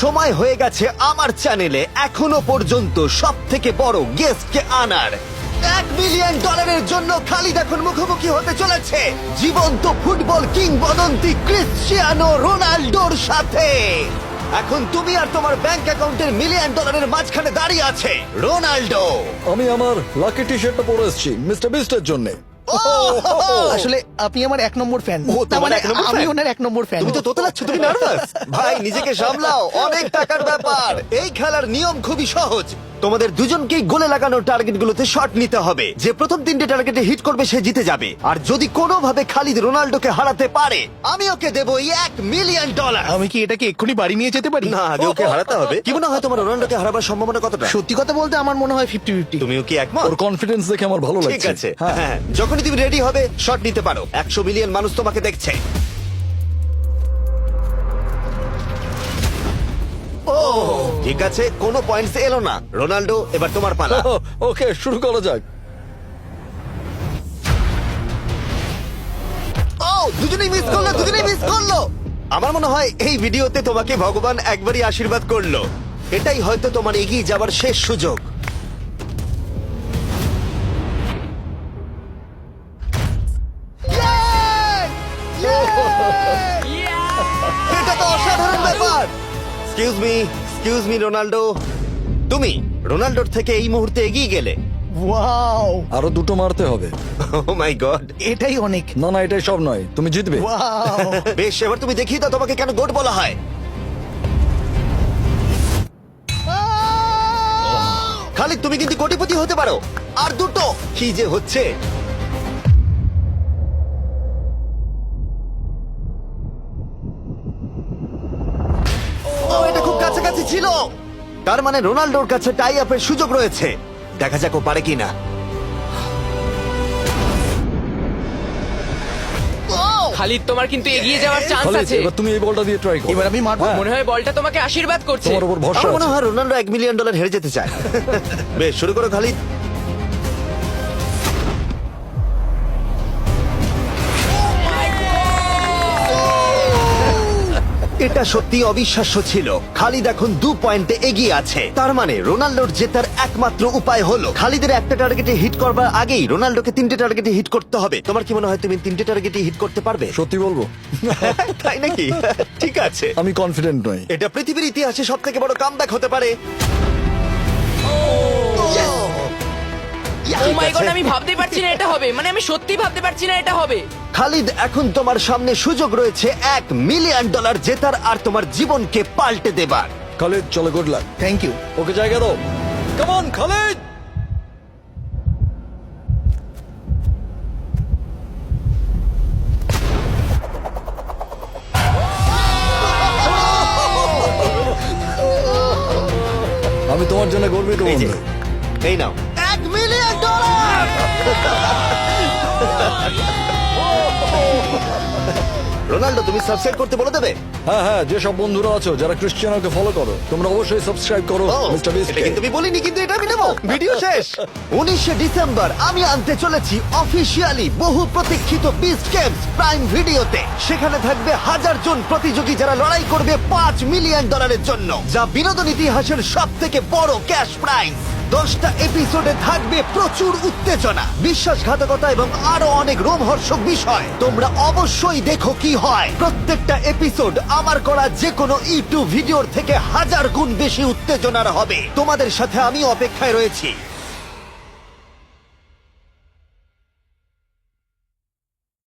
সময় হয়ে গেছে আমার চ্যানেলে এখনো পর্যন্ত সব থেকে বড় গেস্টকে আনার। $1 মিলিয়ন জন্য খালিদ এখন মুখোমুখি হতে চলেছে জীবন্ত ফুটবল কিংবদন্তি ক্রিশ্চিয়ানো রোনাল্ডোর সাথে। এখন তুমি আর তোমার ব্যাংক অ্যাকাউন্টের $1 মিলিয়ন মাঝখানে দাঁড়িয়ে আছে রোনাল্ডো। আমি আমার লাকি টি শার্টটা পরে এসেছি মিস্টার বিস্টের জন্য। আসলে আপনি আমার 1 নম্বর ফ্যান। ও, তার তোমার মানে 1 নম্বর আমি fan? ওনার 1 নম্বর ফ্যান। তুমি তো তোতলাচ্ছ, তুমি নার্ভাস। ভাই নিজেকে সামলাও, অনেক টাকার ব্যাপার। এই খেলার নিয়ম খুবই সহজ। তোমাদের দুজনকেই গোলে লাগানো টার্গেটগুলোতে শট নিতে হবে। যে প্রথম 3টে টার্গেটে হিট করবে সে জিতে যাবে। আর যদি কোনোভাবে খালিদ রোনাল্ডোকে হারাতে পারে আমি ওকে দেবো $1 মিলিয়ন। আমি কি এটাকে এক্ষুনি বাড়ি নিয়ে যেতে পারি? না, আগে ওকে হারাতে হবে। কি মনে হয় তোমার রোনাল্ডোকে হারাবার সম্ভাবনা কতটা? সত্যি কথা বলতে আমার মনে হয় 50-50। তুমিও কি একমত? ওর কনফিডেন্স দেখে আমার ভালো লাগছে। ঠিক আছে, হ্যাঁ, যখনই তুমি রেডি হবে শট নিতে পারো। 100 মিলিয়ন মানুষ তোমাকে দেখছে। ও ঠিক আছে, কোনো পয়েন্টস এলো না। রোনাল্ডো, এবার তোমার পালা। ওকে শুরু করা যাক। ও দুজনেই মিস করলো, দুজনেই মিস করলো। আমার মনে হয় এই ভিডিওতে তোমাকে ভগবান একবারই আশীর্বাদ করলো। এটাই হয়তো তোমার এগিয়ে যাবার শেষ সুযোগ। এটা তো অসাধারণ ব্যাপার। এক্সকিউজ মি রোনাল্ডো, তুমি রোনাল্ডোর থেকে এই মুহূর্তে এগিয়ে গেলে। ওয়াও, আরো দুটো মারতে হবে। ও মাই গড। এটাই অনেক। না না, এটাই সব নয়, তুমি জিতবে। ওয়াও, বেশ, এবার তুমি দেখিয়ে দাও তোমাকে কেন গোট বলা হয়। খালিদ তুমি কিন্তু কোটিপতি হতে পারো। আর দুটো কি যে হচ্ছে। ও এটা খুব কাছাকাছি ছিল। তার মানে রোনাল্ডোর কাছে টাই আপের সুযোগ রয়েছে। দেখা যাক ও পারে কিনা। খালিদ তোমার কিন্তু এগিয়ে যাওয়ার চান্স খালিদ, আছে। এবার তুমি এই বলটা দিয়ে ট্রাই করো। এবার আমি মারবো। হ্যাঁ, মনে হয় বলটা তোমাকে আশীর্বাদ করছে। তোমার উপর ভরসা আমার মনে আছে। হয় রোনাল্ডো $1 মিলিয়ন হেরে যেতে চায়। বেশ, শুরু করো খালিদ। এটা সত্যি অবিশ্বাস্য ছিল। খালিদ এখন 2 পয়েন্টে এগিয়ে আছে। তার মানে রোনাল্ডোর জেতার একমাত্র উপায় হলো খালিদের একটা টার্গেটে হিট করবার আগেই রোনাল্ডোকে 3টে টার্গেটে হিট করতে হবে। তোমার কি মনে হয় তুমি 3টে টার্গেটে হিট করতে পারবে? সত্যি বলবো, তাই নাকি? ঠিক আছে, আমি কনফিডেন্ট নই। এটা পৃথিবীর ইতিহাসে সব থেকে বড় কামব্যাক হতে পারে। ও মাই ঠিক গড, আছে। আমি ভাবতেই পারছি না এটা হবে। মানে আমি সত্যি ভাবতে পারছি না এটা হবে। খালিদ, এখন তোমার সামনে সুযোগ রয়েছে $1 মিলিয়ন জেতার আর তোমার জীবনকে পাল্টে দেবার। খালিদ চলো, good luck. Thank you. Okay জায়গা দাও। Come on Khalid. আমি তোমার জন্য গর্বিত এই যে, বন্ধু। এই নাও $1 মিলিয়ন। রোনাল্ডো, তুমি সাবস্ক্রাইব করতে বলে দেবে? হ্যাঁ হ্যাঁ, যেসব বন্ধুরা আছো যারা ক্রিশ্চিয়ানোকে ফলো করো, তোমরা অবশ্যই সাবস্ক্রাইব করো ও, মিস্টার এটা বিস্টকে। কিন্তু আমি বলিনি, কিন্তু এটা আমি নেবো। ভিডিও শেষ। 19শে ডিসেম্বর আমি আনতে চলেছি অফিসিয়ালি বহু প্রতীক্ষিত বিস্ট গেমস প্রাইম ভিডিওতে। সেখানে থাকবে 1000 জন প্রতিযোগী যারা লড়াই করবে $5 মিলিয়ন জন্য, যা বিনোদন ইতিহাসের সব থেকে বড় ক্যাশ প্রাইজ। 10টা এপিসোডে থাকবে প্রচুর উত্তেজনা, বিশ্বাসঘাতকতা এবং আরো অনেক রোমহর্ষক বিষয়। তোমরা অবশ্যই দেখো কি হয়। প্রত্যেকটা এপিসোড আমার করা যে কোনো ইউটিউব ভিডিওর থেকে 1000 গুণ বেশি উত্তেজনার হবে। তোমাদের সাথে আমি অপেক্ষায় রয়েছি।